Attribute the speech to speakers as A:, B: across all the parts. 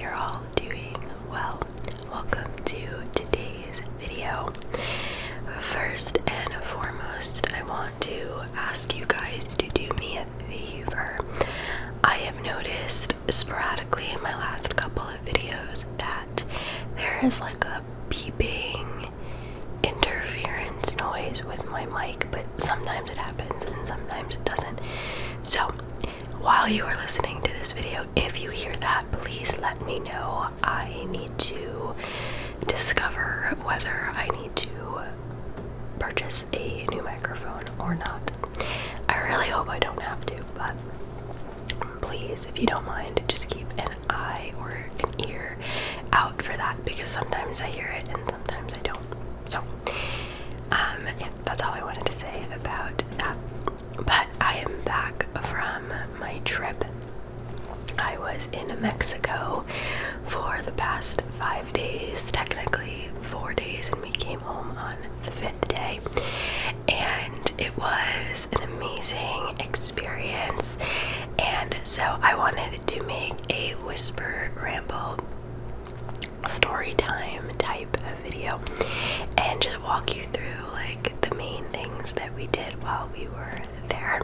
A: you're all doing well. Welcome to today's video. First and foremost, I want to ask you guys to do me a favor. I have noticed sporadically in my last couple of videos that there is like a beeping interference noise with my mic, but sometimes it happens and sometimes it doesn't. So while you are listening to this video, if you hear that, please let me know. I need to discover whether I need to purchase a new microphone or not. I really hope I don't have to, but please, if you don't mind, just keep an eye or an ear out for that, because sometimes I hear it and sometimes I don't. So, yeah, that's all I wanted to say about that. But I am back from my trip. I was in Mexico for the past 5 days, technically 4 days, and we came home on the 5th day. And it was an amazing experience. And so I wanted to make a whisper ramble story time type of video and just walk you through like the main things that we did while we were there.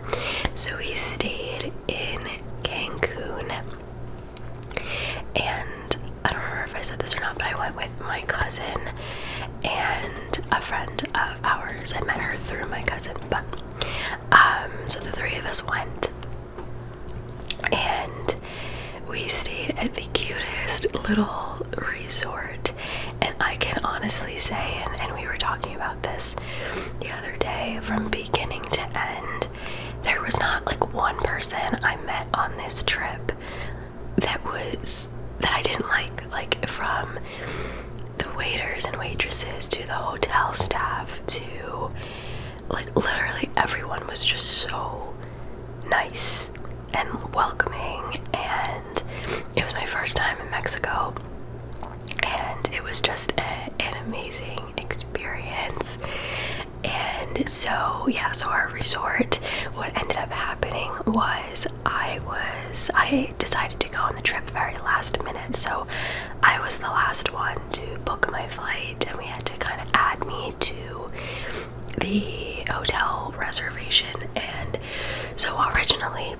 A: So we stayed in Cancun, and I don't remember if I said this or not, but I went with my cousin and a friend of ours. I met her through my cousin, but so the three of us went, and we stayed at the cutest little resort. And I can honestly say, and we were talking about this the other day, from beginning to end, there was not like one person I met on this trip that I didn't like from the waiters and waitresses to the hotel staff to like literally everyone was just so nice and welcoming. And it was my first time in Mexico, and it was just an amazing experience. And so yeah, so our resort, what ended up happening was I decided to go on the trip very last minute, so I was the last one to book my flight, and we had to kind of add me to the hotel reservation. And so originally,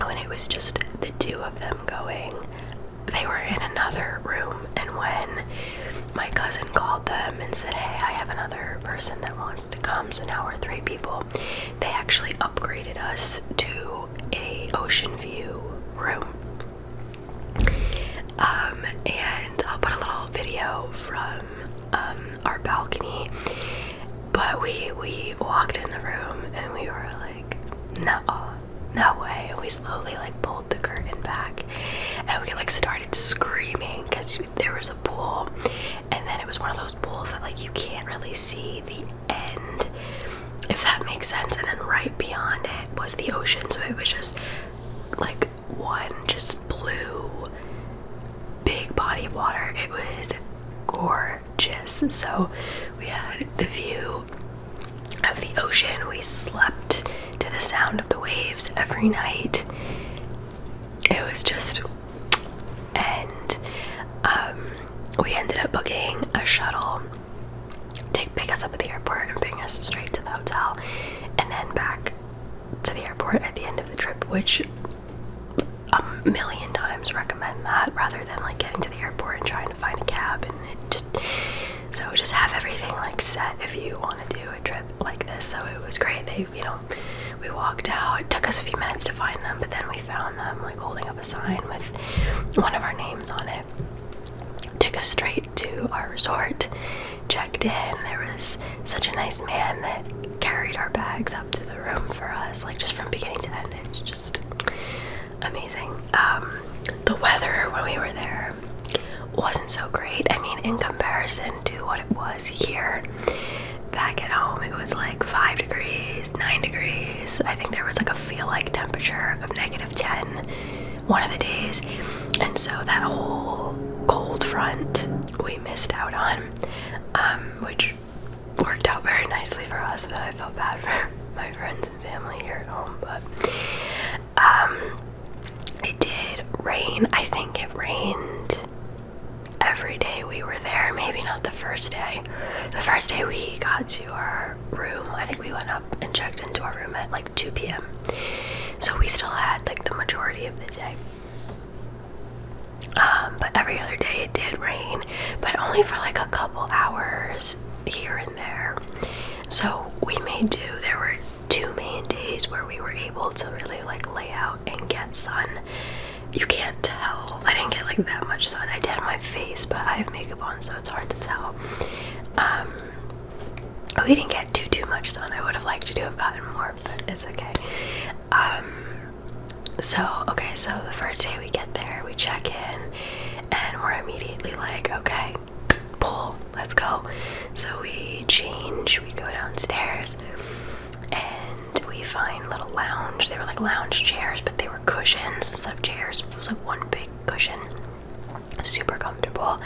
A: when it was just the two of them going, they were in another room, and when my cousin called them and said, hey, I have another person that wants to come, so now we're 3 people, they actually upgraded us to a ocean view room. And I'll put a little video from our balcony, but we walked in the room and we were like, no way. And we slowly like pulled the curtain back, and we like started screaming because there was a pool, and then it was one of those pools that like you can't really see the end, if that makes sense, and then right beyond it was the ocean. So it was just like one just blue big body of water. It was gorgeous. So we had the view of the ocean. We slept to the sound of the waves every night. It was just, and we ended up booking a shuttle to pick us up at the airport and bring us straight to the hotel, and then back to the airport at the end of the trip, which a million times recommend that rather than like getting to the airport and trying to find a cab. And so just have everything like set if you want to do a trip like this. So it was great. We walked out. It took us a few minutes to find them, but then we found them like holding up a sign with one of our names on it. Took us straight to our resort, checked in. There was such a nice man that carried our bags up to the room for us, like just from beginning to end. It was just amazing. The weather when we were there wasn't so great. I mean, in comparison to what it was here, back at home, it was like 5 degrees, 9 degrees. I think there was like a feel-like temperature of -10 one of the days. And so that whole cold front we missed out on, which worked out very nicely for us, but I felt bad for my friends and family here at home. But it did rain. I think it rained every day we were there. Maybe not the first day. The first day we got to our room, I think we went up and checked into our room at like 2 p.m. So we still had like the majority of the day. But every other day it did rain, but only for like a couple hours here and there. So we made do. There were 2 main days where we were able to really like lay out and get sun. You can't tell. I didn't get like that much sun. I did on my face, but I have makeup on, so it's hard to tell. We didn't get too much sun. I would have liked to have gotten more, but it's okay. So the first day we get there, we check in, and we're immediately like, okay, pool, let's go. So we change, we go downstairs, and we find little lounge. They were like lounge chairs, but they were cushions instead of chairs. It was like one big cushion, super comfortable.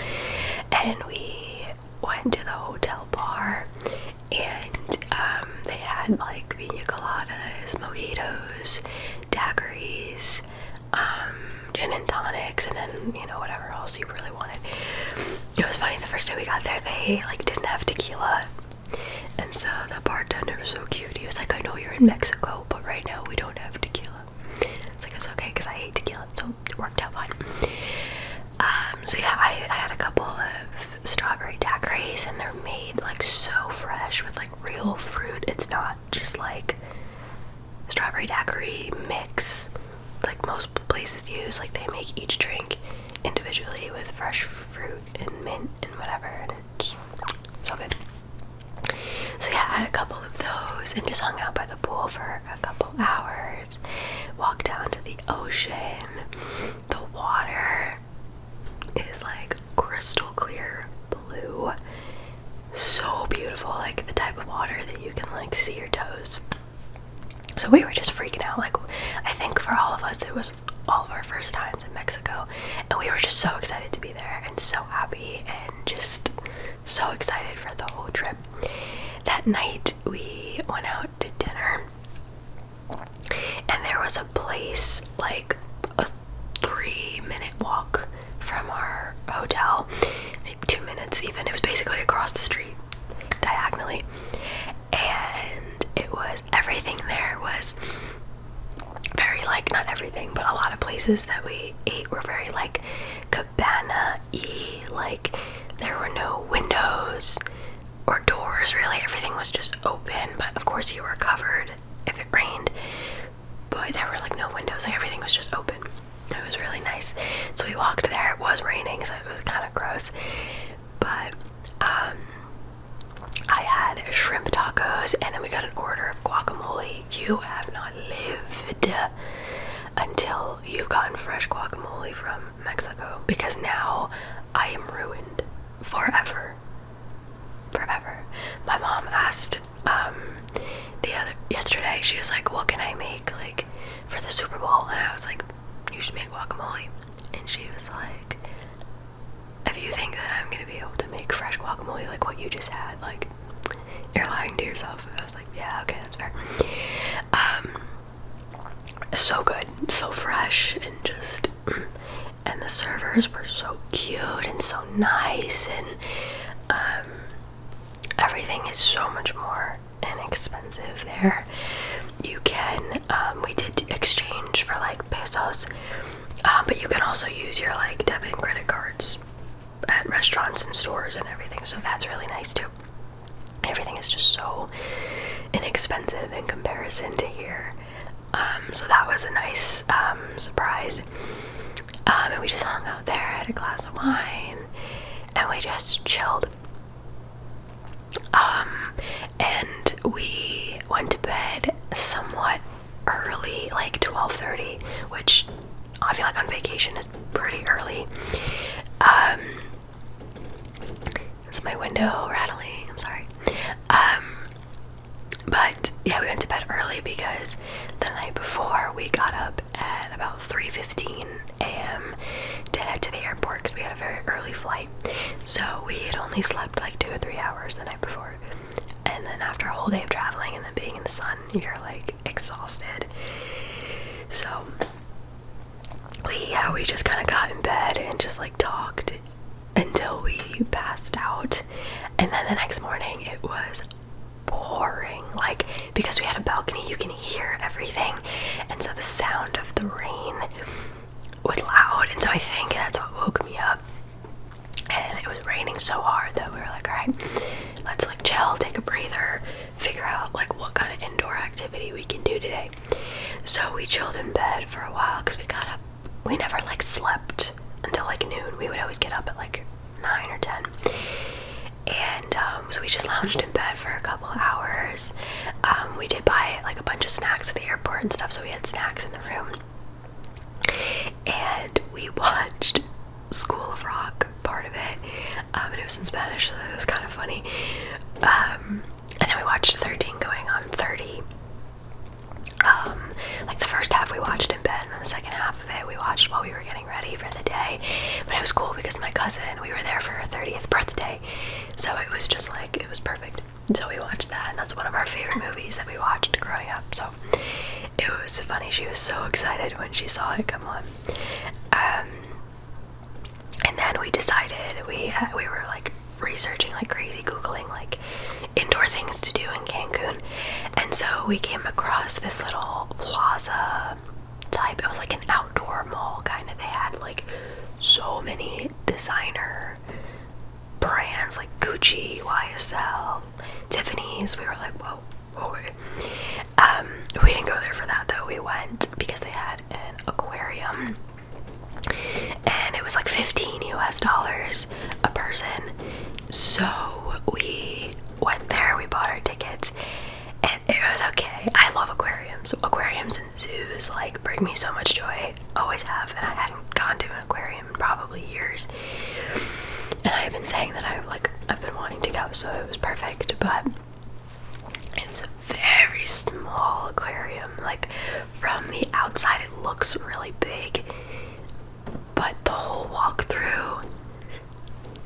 A: And we went to the hotel bar, and they had like pina coladas, mojitos, daiquiris, gin and tonics, and then, you know, whatever else you really wanted. It was funny, the first day we got there, they like didn't have tequila, and so the bartender was so cute. He was like, I know you're in Mexico, but right now we don't have tequila. It's like, it's okay, because I hate tequila, so it worked out fine. So yeah, I had a couple of strawberry daiquiris, and they're made like so fresh with like real fruit. It's not just like strawberry daiquiri mix like most places use. Like they make each drink individually with fresh fruit and mint and whatever, and it's so good. So yeah, I had a couple of those and just hung out by the pool for a couple hours. Walked down to the ocean. The water is like crystal clear blue, so beautiful, like the type of water that you can like see your toes. So we were just freaking out. Like, I think for all of us it was all of our first times in Mexico, and we were just so excited to be there and so happy and just so excited for the whole trip. That night we went out to dinner, and there was a place like a 3-minute walk from our hotel, maybe 2 minutes even. It was basically across the street diagonally, and it was, everything there was very like, not everything, but a lot of places that we ate were very like cabana-y. Like there were no windows or doors really. Everything was just open, but of course you were covered if it rained, but there were like no windows. Like everything was just open. It was really nice. So we walked there. It was raining, so it was kind of gross, but I had shrimp tacos, and then we got an order of guacamole. You have not lived until you've gotten fresh guacamole from Mexico, because now I am ruined forever. My mom asked yesterday, she was like, what can I make like for the Super Bowl? And I was like, you should make guacamole. And she was like, if you think that I'm gonna be able to make fresh guacamole like what you just had, like, you're lying to yourself. And I was like, yeah, okay, that's fair. So good, so fresh, and just, and the servers were so cute and so nice, and everything is so much more inexpensive there. You can, we did exchange for like pesos, but you can also use your like debit and credit cards at restaurants and stores and everything, so that's really nice too. Everything is just so inexpensive in comparison to here, so that was a nice surprise. And we just hung out there, had a glass of wine, and we just chilled. And we went to bed somewhat early, like 12:30, which I feel like on vacation is pretty early. It's my window rattling, I'm sorry. But yeah, we went to bed early because the night before we got up at about 3:15 a.m. to head to the airport because we had a very early flight. So we had only slept like 2 or 3 hours the night before. And then after a whole day of traveling and then being in the sun, you're like exhausted. So we just kind of got in bed and just like talked until we passed out. And then the next morning it was pouring, like, because we had a balcony, you can hear everything, and so the sound of the rain was loud, and so I think that's what woke me up. And it was raining so hard that we were like, all right, let's like chill, take a breather, figure out like what kind of indoor activity we can do today. So we chilled in bed for a while because we got up. We never like slept until like noon. We would always get up at like 9 or 10. And so we just lounged in bed for a couple hours. We did buy like a bunch of snacks at the airport and stuff, so we had snacks in the room. And we watched School of Rock, part of it, and it was in Spanish, so it was kind of funny. And then we watched 𝓢𝓸𝓬𝓲 like the first half we watched in bed, and then the second half of it we watched while we were getting ready for the day. But it was cool because my cousin, we were there for her 30th birthday, so it was just like, it was perfect. So we watched that, and that's one of our favorite movies that we watched growing up. So it was funny, she was so excited when she saw it come on. And then we decided, we were like researching like crazy, googling like indoor things to do in Cancun, and so we came across this little plaza type. It was like an outdoor mall kind of. They had like so many designer brands like Gucci, YSL, Tiffany's. We were like, whoa, okay. We didn't go there for that though. We went because they had an aquarium, and it was like $15 a person. So we went there, we bought our tickets, and it was okay. I love aquariums. Aquariums and zoos like bring me so much joy, always have, and I hadn't gone to an aquarium in probably years. And I've been saying that I've been wanting to go, so it was perfect. But it was a very small aquarium. Like from the outside it looks really big, but the whole walk through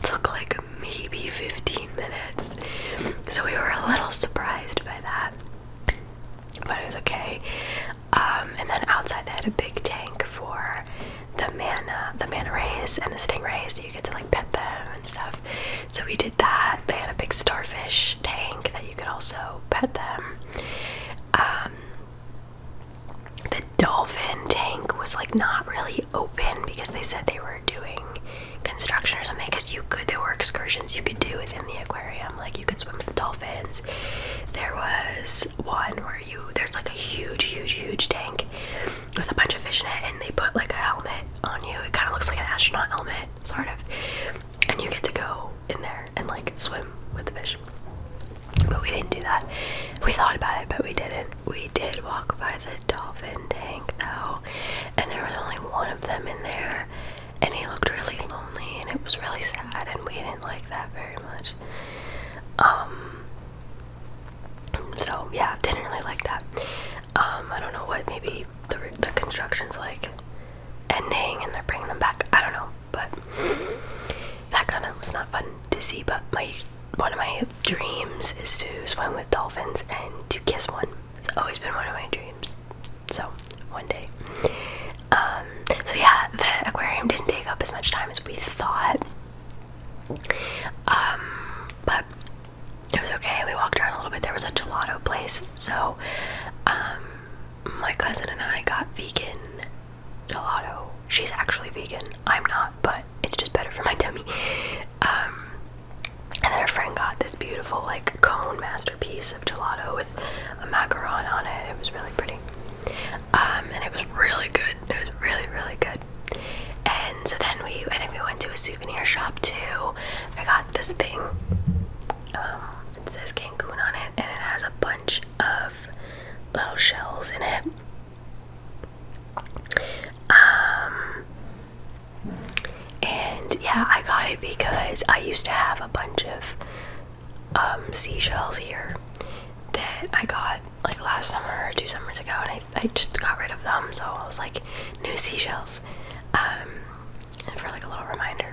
A: took like maybe 15 minutes. So we were a little surprised by that, but it was okay. And then outside they had a big tank for the manta rays and the stingrays, so you get to like pet them and stuff. So we did that. They had a big starfish tank that you could also pet them. The dolphin tank was like not really open because they said they were doing construction or something, because there were excursions you could do within the aquarium, like you could swim with the dolphins. There was one where there's like a huge tank with a bunch of fish in it, and they put like a helmet on you. It kind of looks like an astronaut helmet, sort of, and you get to go in there and like swim with the fish. But we didn't do that. We thought about it, but we didn't. We did walk by the dolphin tank though, and there was only one of them in there, and he looked really lonely, and it was really sad, and we didn't like that very much. So yeah, didn't really like that. I don't know what, maybe the construction's like ending and they're bringing them back. I don't know, but that kind of was not fun to see. But one of my dreams is to swim with dolphins and to kiss one. It's always been one of my dreams. So one day. So yeah, the aquarium didn't take up as much time as we thought. But it was okay. We walked around a little bit. There was a gelato place. So my cousin and I got vegan gelato. She's actually vegan. I'm not, but it's just better for my tummy. And then her friend got this beautiful like cone masterpiece of gelato with a macaron on it. It was really pretty. And it was really good. It was really, really good. And so then I think we went to a souvenir shop too. I got this thing. It says Cancun on it, and it has a bunch of little shells in it. And yeah, I got it because I used to have a bunch of seashells here that I got like last summer or 2 summers ago, and I just got rid of them, so I was like, new seashells. And for like a little reminder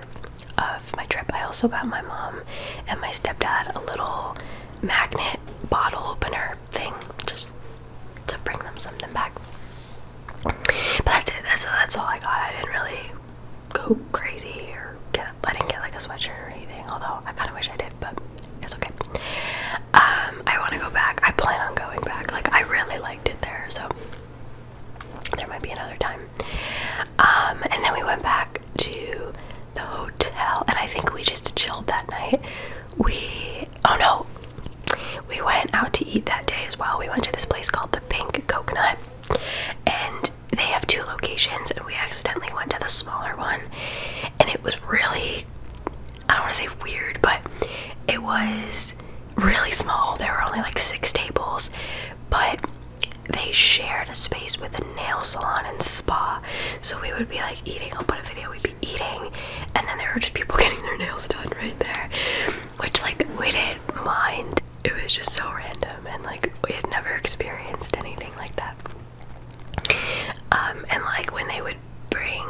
A: of my trip, I also got my mom and my stepdad a little magnet bottle opener thing, just to bring them something back. But that's it. That's all I got. I didn't really go crazy or I didn't get like a sweatshirt the smaller one, and it was really, I don't want to say weird, but it was really small. There were only like 6 tables, but they shared a space with a nail salon and spa. So we would be like eating, I'll put a video, we'd be eating, and then there were just people getting their nails done right there, which like we didn't mind. It was just so random, and like we had never experienced anything like that. And like when they would bring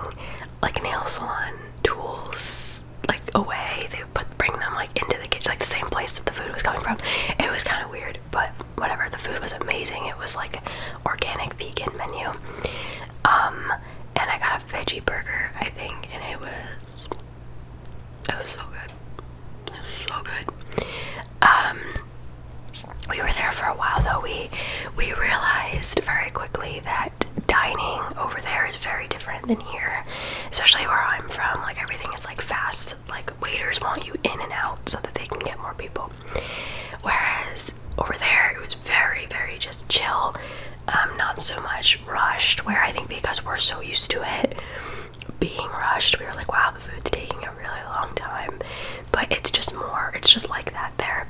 A: like nail salon tools like away, they would bring them like into the kitchen, like the same place that the food was coming from. It was kind of weird, but whatever. The food was amazing. It was like organic vegan menu. And I got a veggie burger, I think, and it was so good. It was so good. We were there for a while though. We realized very quickly that dining over there is very different than here, especially where I'm from. Like everything is like fast, like waiters want you in and out so that they can get more people, whereas over there it was very, very just chill, not so much rushed, where I think because we're so used to it being rushed, we were like, wow, the food's taking a really long time. But it's just like that there.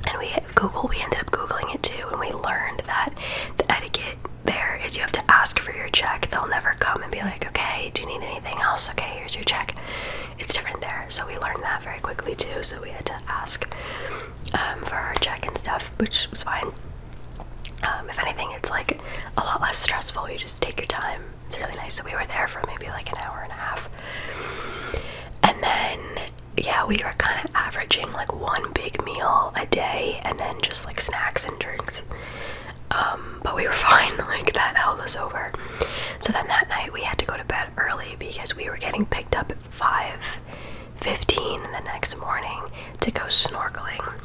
A: And we ended up Googling it too, and we learned that the etiquette there is you have to ask for your check. They'll never come and be like, okay, do you need anything else? Okay, here's your check. It's different there. So we learned that very quickly too, so we had to ask for our check and stuff, which was fine. If anything, it's like a lot less stressful. You just take your time. It's really nice. So we were there for maybe like an hour and a half. And then yeah, we were kind of averaging like one big meal a day and then just like snacks and drinks. But we were fine, like that held us over. So then that night we had to go to bed early because we were getting picked up at 5:15 the next morning to go snorkeling.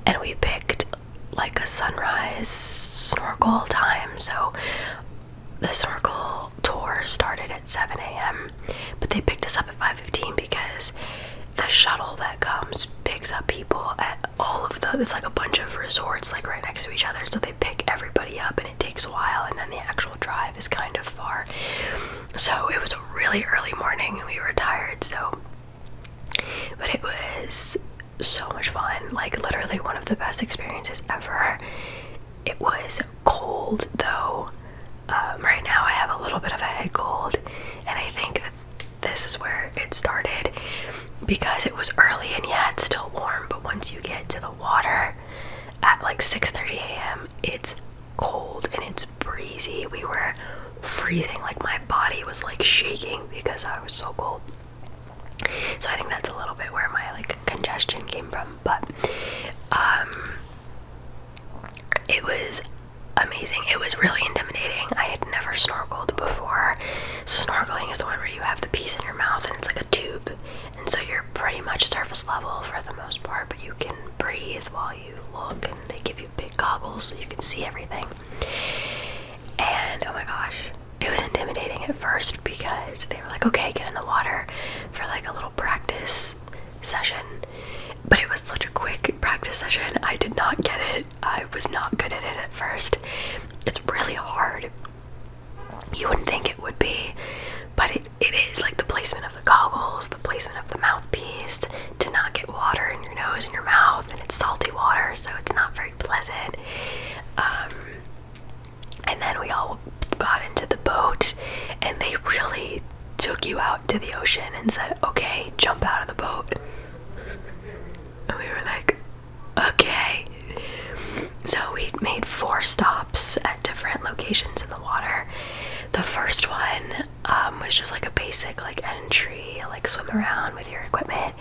A: And we picked like a sunrise snorkel time, so the snorkel tour started at 7 a.m. but they picked us up at 5:15 because the shuttle that comes picks up people at all of it's like a bunch of resorts like right next to each other, so they pick everybody up and it takes a while, and then the actual drive is kind of far. So it was a really early morning and we were tired, but it was so much fun, like literally one of the best experiences ever. It was cold though. Right now I have a little bit of a head cold, and I think that this is where it started because it was early and yeah, it's still warm, but once you get to the water at like 6:30 a.m. it's cold and it's breezy. We were freezing, like my body was like shaking because I was so cold. So I think that's a little bit where my like congestion came from, but it was amazing. It was really intimidating. I had never snorkeled before. Snorkeling is the one where you have the piece in your mouth and it's like a tube, and so you're pretty much surface level for the most part, but you can breathe while you look, and they give you big goggles so you can see everything. And oh my gosh, it was intimidating at first because they were like, okay, get in the water for like a little practice session. But it was such a quick practice session, I did not get it. I was not good at it at first. It's really hard. You wouldn't think it would be, but it is, like the placement of the goggles, the placement of the mouthpiece, to not get water in your nose and your mouth, and it's salty water, so it's not very pleasant. And then we all got into the boat, and they really took you out to the ocean and said, okay, jump out of the boat. And we were like, okay. So we made 4 stops at different locations in the water. The first one was just like a basic like entry, like swim around with your equipment.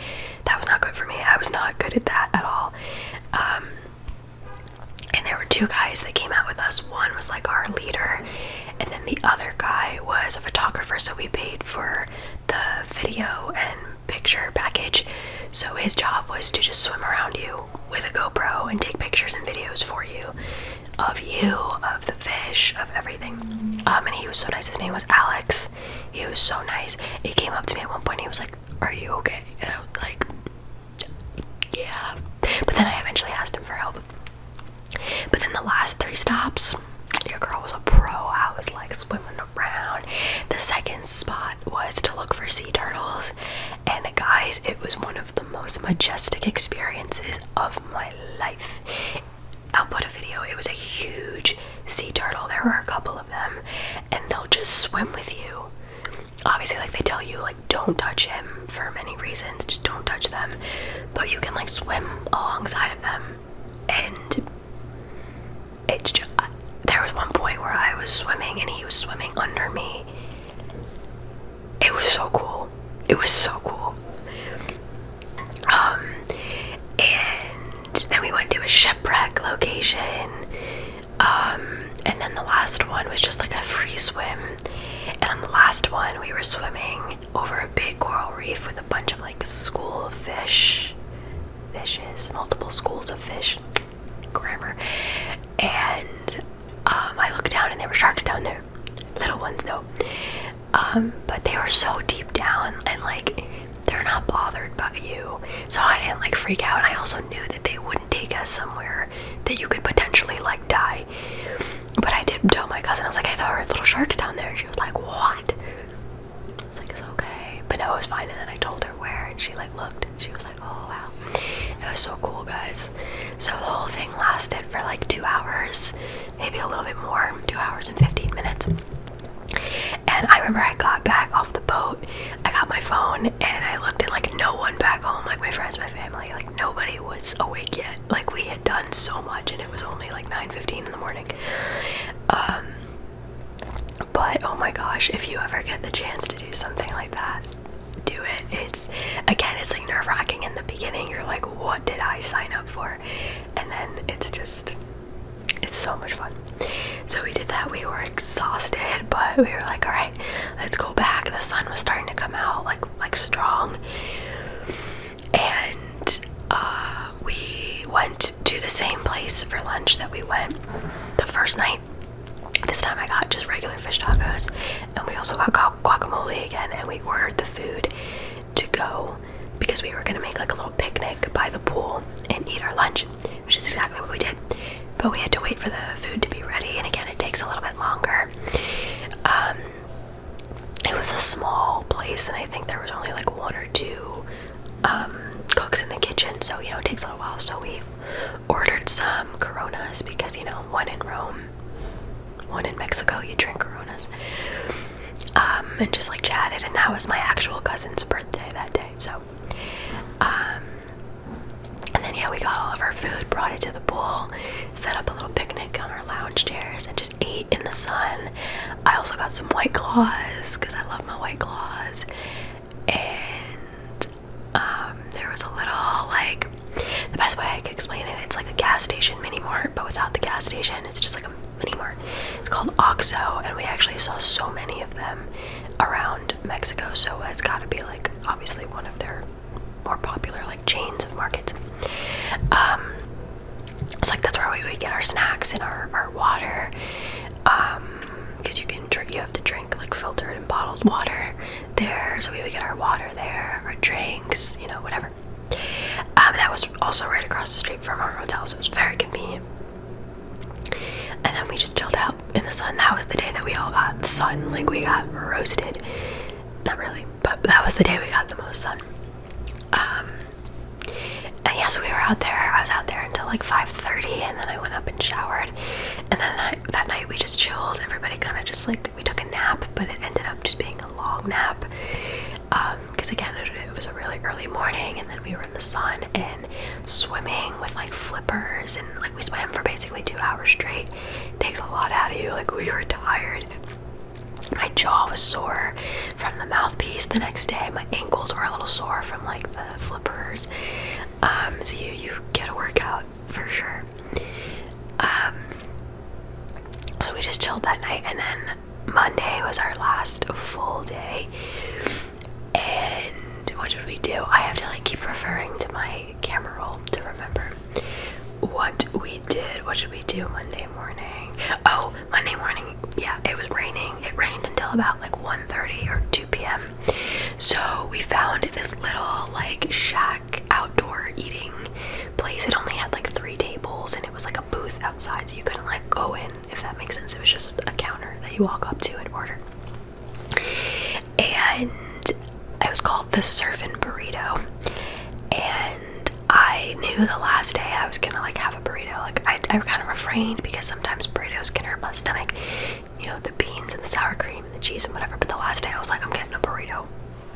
A: That was not good for me. I was not good at that at all. And there were 2 guys that came out with us. One was like our leader, and then the other guy was a photographer, so we paid for the video and picture package. So his job was to just swim around you with a GoPro and take pictures and videos for you, of the fish, of everything. And he was so nice. His name was Alex. He was so nice. He came up to me at one point. He was like, are you okay? And I was like, yeah. But then I eventually asked him for help. But then the last 3 stops, your girl was a pro. I was like swimming around. The second spot was to look for sea turtles, and guys, it was one of the most majestic experiences of my life. I'll put a video. It was a huge sea turtle. There were a couple of them, and they'll just swim with you. Obviously, like, they tell you, like, don't touch him for many reasons, just don't touch them, but you can like swim alongside of them. And it's just, there was one point where I was swimming and he was swimming under me. It was so cool. It was so cool. And then we went to a shipwreck location. And then the last one was just like a free swim. And then the last one, we were swimming over a big coral reef with a bunch of like fishes, multiple schools of fish, grammar. And I looked down and there were sharks down there, little ones though. But they were so deep down and like they're not bothered by you, so I didn't like freak out. And I also knew that they wouldn't take us somewhere that you could potentially like die. But I did tell my cousin, I was like, hey, there are little sharks down there. And she was like, what? I was like, it's okay. But no, it was fine. And then I told her where, and she like looked, and she was like, oh wow. It was so cool, guys. So the whole thing lasted for like 2 hours, maybe a little bit more, 2 hours and 15 minutes. And I remember I got back off the boat, I got my phone, and I looked at like no one back home, like my friends, my family, like nobody was awake yet. Like we had done so much and it was only like 9:15 in the morning. But oh my gosh, if you ever get the chance to do something like that, do it. It's like nerve-wracking in the beginning. You're like, what did I sign up for? And then it's so much fun. So we did that. We were exhausted, but we were like, all right, let's go back. The sun was starting to come out like strong, and we went to the same place for lunch that we went the first night. This time I got just regular fish tacos, and we also got guacamole again, and we ordered the food to go because we were gonna make like a little picnic by the pool and eat our lunch, which is exactly what we did. But we had to wait for the food to be ready, and again, it takes a little bit longer. It was a small place, and I think there was only like 1 or 2 cooks in the kitchen, so it takes a little while. So we ordered some Coronas because one in Rome, one in Mexico, you drink Coronas, and just like chatted. And that was my actual cousin's birthday that day, so and then we got all of our food, brought it to the pool, set up a little picnic on our lounge chairs, and just ate in the sun. I also got some White Claws because I love my White Claws, and there was a little, like, the best way I could explain it, it's like a gas station mini mart, but without the gas station. It's just like a mini mart. It's called OXXO, and we actually saw so many of them around Mexico, so it's got to be like obviously one of their more popular like chains of markets. It's like that's where we would get our snacks and our water, because you have to drink like filtered and bottled water there, so we would get our water there, our drinks, whatever. That was also right across the street from our hotel, so it was very convenient. And then we just chilled out in the sun. That was the day that we all got sun, like we got roasted. Not really, but that was the day we got the most sun. And so we were out there. I was out there until like 5:30, and then I went up and showered. And then that night we just chilled. Everybody kind of just like, we took a nap, but it ended up just being a long nap. Because again, it was a really early morning, and then we were in the sun and swimming with like flippers, and like we swam for basically 2 hours straight. It takes a lot out of you. Like we were tired. My jaw was sore from the mouthpiece the next day. My ankles were a little sore from like the flippers. So you get a workout for sure. So we just chilled that night, and then Monday was our last full day. And what did we do? I have to like keep referring to my camera roll to remember what we did. What did we do Monday morning? Oh, Monday morning, it was raining. It rained until about like 1:30 or 2 p.m. So we found this little like shack outdoor eating place. It only had like 3 tables, and it was like a booth outside, so you couldn't like go in, if that makes makes sense. It was just a counter that you walk up to and order. And it was called the Surfin' Burrito. And I knew the last day I was gonna like have a burrito. Like I kind of refrained because sometimes burritos can hurt my stomach. You know, the beans and the sour cream and the cheese and whatever. But the last day I was like, I'm getting a burrito.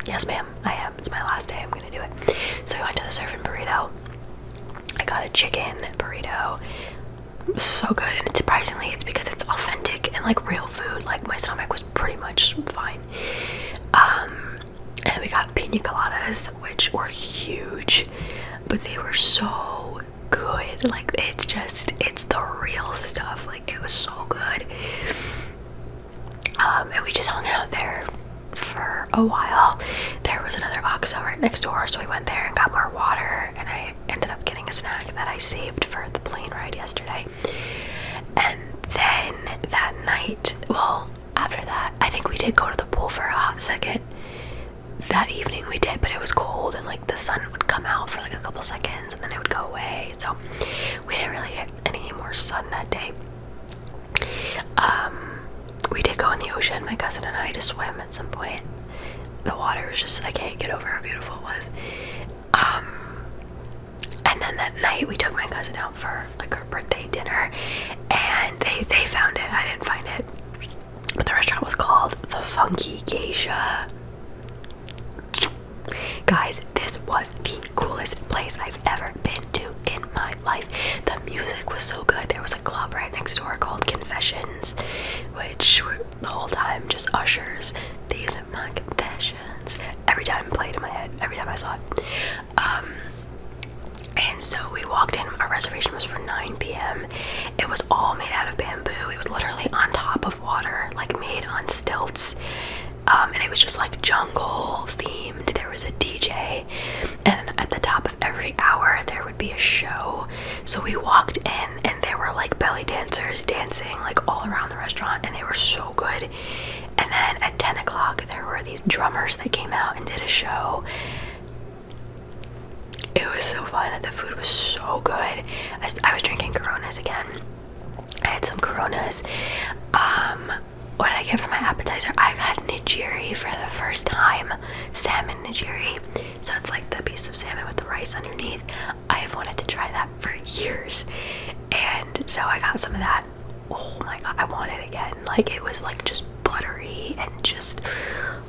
A: Yes, ma'am, I am. It's my last day. I'm gonna do it. So we went to the Surfin' Burrito. I got a chicken burrito. So good, and surprisingly, it's because it's authentic and like real food. Like my stomach was pretty much fine. And we got pina coladas, which were huge, but they were so good. Like it's the real stuff. Like it was so good. And we just hung out there for a while. There was another OXXO right next door, so we went there and got more water, and I ended up getting a snack that I saved for the plane ride yesterday. And then that night, well, after that, I think we did go to the pool for a hot second. That evening we did, but it was cold, and like the sun would come out for like a couple seconds and then it would go away, so we didn't really get any more sun that day. We did go in the ocean, my cousin and I, to swim at some point. The water was just, I can't get over how beautiful it was. And then that night we took my cousin out for like her birthday dinner, and they found it. I didn't find it, but the restaurant was called the Funky Geisha. Guys, this was the coolest place I've ever been to in my life. The music was so good. There was a club right next door called Confessions, which were the whole time just ushers. These are my confessions. Every time it played in my head, every time I saw it. And so we walked in. Our reservation was for 9 p.m. It was all made out of bamboo. It was literally on top of water, like made on stilts. And it was just like jungle themed. There was a DJ, and at the top of every hour there would be a show. So we walked in, and there were like belly dancers dancing like all around the restaurant, and they were so good. And then at 10 o'clock there were these drummers that came out and did a show. It was so fun, and the food was so good. I was drinking Coronas again. I had some Coronas. What did I get for my appetizer? I got nigiri for the first time. Salmon nigiri. So it's like the piece of salmon with the rice underneath. I have wanted to try that for years. And so I got some of that. Oh my god, I want it again. Like it was like just buttery and just,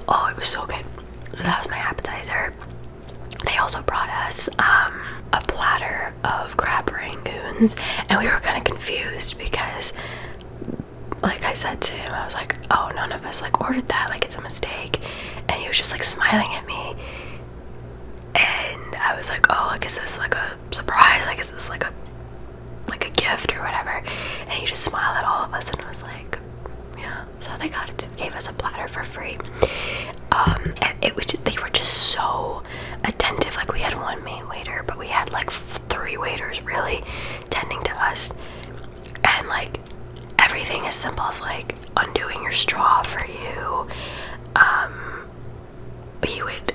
A: oh, it was so good. So that was my appetizer. They also brought us a platter of crab rangoons, and we were kind of confused because, like I said to him, I was like, oh, none of us like ordered that, like it's a mistake. And he was just like smiling at me, and I was like, oh, like is this like a surprise, like is this like a gift or whatever? And he just smiled at all of us and was like, yeah. So they gave us a platter for free. And it was just, they were just so attentive. Like we had one main waiter, but we had like 3 waiters really tending to us, and like everything as simple as like undoing your straw for you. He would,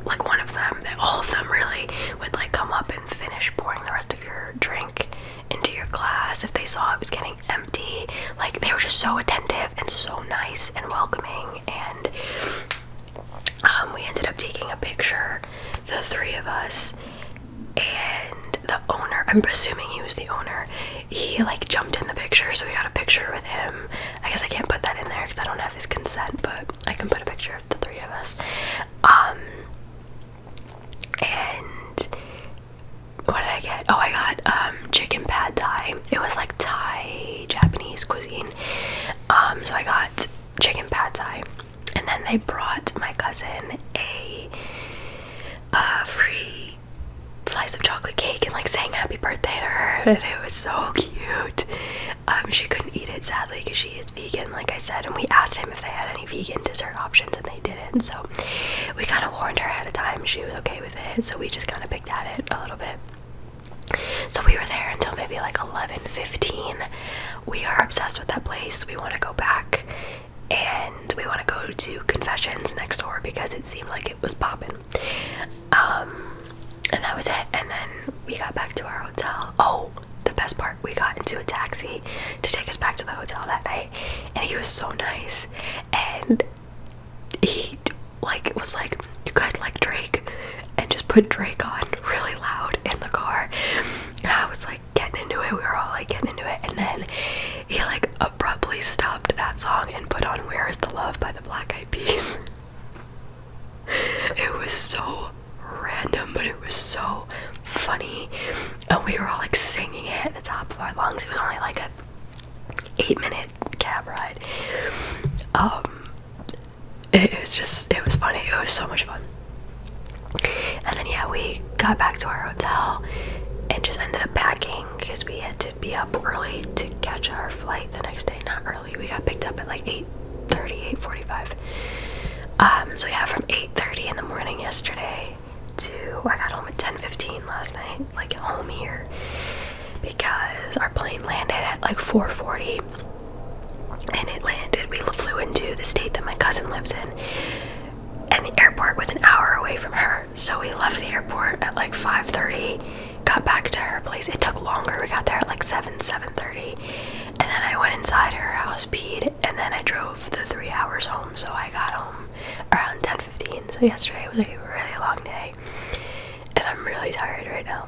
A: like one of them, all of them really, would like come up and finish pouring the rest of your drink into your glass if they saw it was getting empty. Like they were just so attentive and so nice and welcoming. And we ended up taking a picture, the 3 of us, and the owner, I'm assuming he was the owner, he like jumped in the picture, so we got a picture with him. I guess I can't put that in there because I don't have his consent, but I can put a picture of the 3 of us. And what did I get? Oh, I got chicken pad thai. It was like Thai Japanese cuisine. So I got chicken pad thai, and then they brought my cousin a free slice of chocolate cake and like sang happy birthday to her, and it was so cute. She couldn't eat it sadly because she is vegan, like I said, and we asked him if they had any vegan dessert options, and they didn't, so we kind of warned her ahead of time. She was okay with it, so we just kind of picked at it a little bit. So we were there until maybe like 11:15. We are obsessed with that place. We want to go back, and we want to go to Confessions next door because it seemed like it was popping. And that was it. And then we got back to our hotel. Oh, the best part, we got into a taxi to take us back to the hotel that night, and he was so nice, and he like was like, "You guys like Drake?" and just put Drake on really loud in the car. And I was like getting into it. We were all like getting into it, and then he like abruptly stopped that song and put on "Where Is the Love" by the Black Eyed Peas. It was so random, but it was so funny, and we were all like singing it at the top of our lungs. It was only like a 8-minute cab ride. It was funny. It was so much fun. And then yeah, we got back to our hotel and just ended up packing because we had to be up early to catch our flight the next day. Not early, we got picked up at like 8:30, 8:45. So yeah, from 8:30 in the morning yesterday to I got home at 10:15 last night, like home here, because our plane landed at like 4:40, and it landed, we flew into the state that my cousin lives in, and the airport was an hour away from her, so we left the airport at like 5:30, got back to her place. It took longer. We got there at like 7:30, and then I went inside her house, peed, and then I drove the 3 hours home, so I got home around 10:15. So yesterday was a really long day, and I'm really tired right now.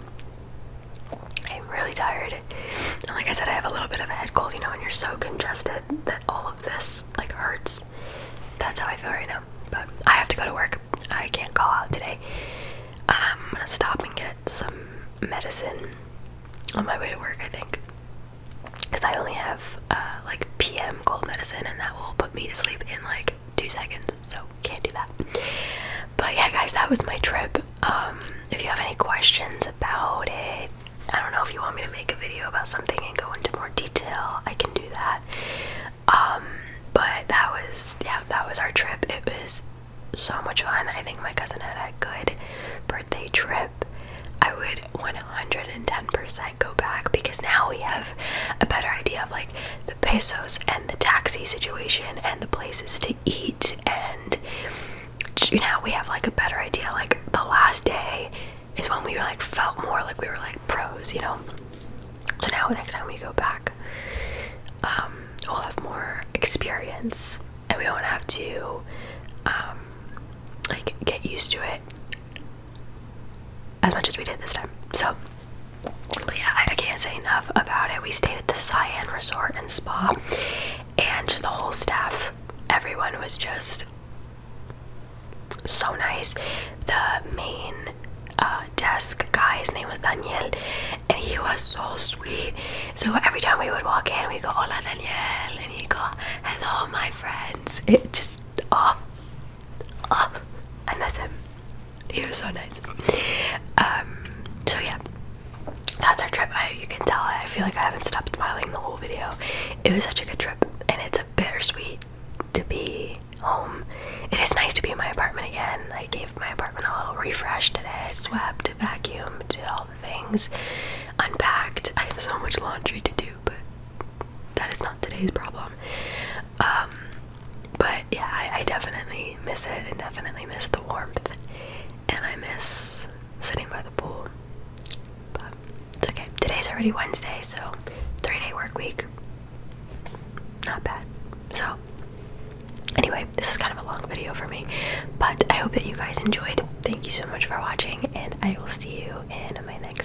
A: I'm really tired, and like I said, I have a little bit of a head cold, you know, when you're so congested that all of this like hurts. That's how I feel right now. But I have to go to work. I can't call out today. I'm gonna stop and get some medicine on my way to work, I think, because I only have like PM cold medicine, and that will put me to sleep in like 2 seconds, so can't do that. But yeah, guys, that was my trip. If you have any questions about it, I don't know if you want me to make a video about something and go into more detail, I can do that. But that was our trip. It was so much fun. I think my cousin had a good birthday trip. I would 110% go back, because now we have a better idea of like the pesos and the taxi situation and the places to eat, and you know, we have like a better idea. Like the last day is when we like felt more like we were like pros, you know. So now next time we go back, we'll have more experience, and we won't have to like get used to it as much as we did this time. So, but yeah, I can't say enough about it. We stayed at the Cyan Resort and Spa, and just the whole staff, everyone was just so nice. The main desk guy, his name was Daniel, and he was so sweet. So every time we would walk in, we'd go, "Hola, Daniel," and he'd go, "Hello, my friends." It just, I miss him. He was so nice. So yeah, that's our trip. You can tell I feel like I haven't stopped smiling the whole video. It was such a good trip, and it's a bittersweet to be home. It is nice to be in my apartment again. I gave my apartment a little refresh today. I swept, vacuumed, did all the things, unpacked. I have so much laundry to do, but that is not today's problem. But yeah, I definitely miss it. I definitely miss the warmth, and I miss sitting by the pool. But it's okay. Today's already Wednesday, so 3-day work week. Not bad. So anyway, this was kind of a long video for me, but I hope that you guys enjoyed. Thank you so much for watching, and I will see you in my next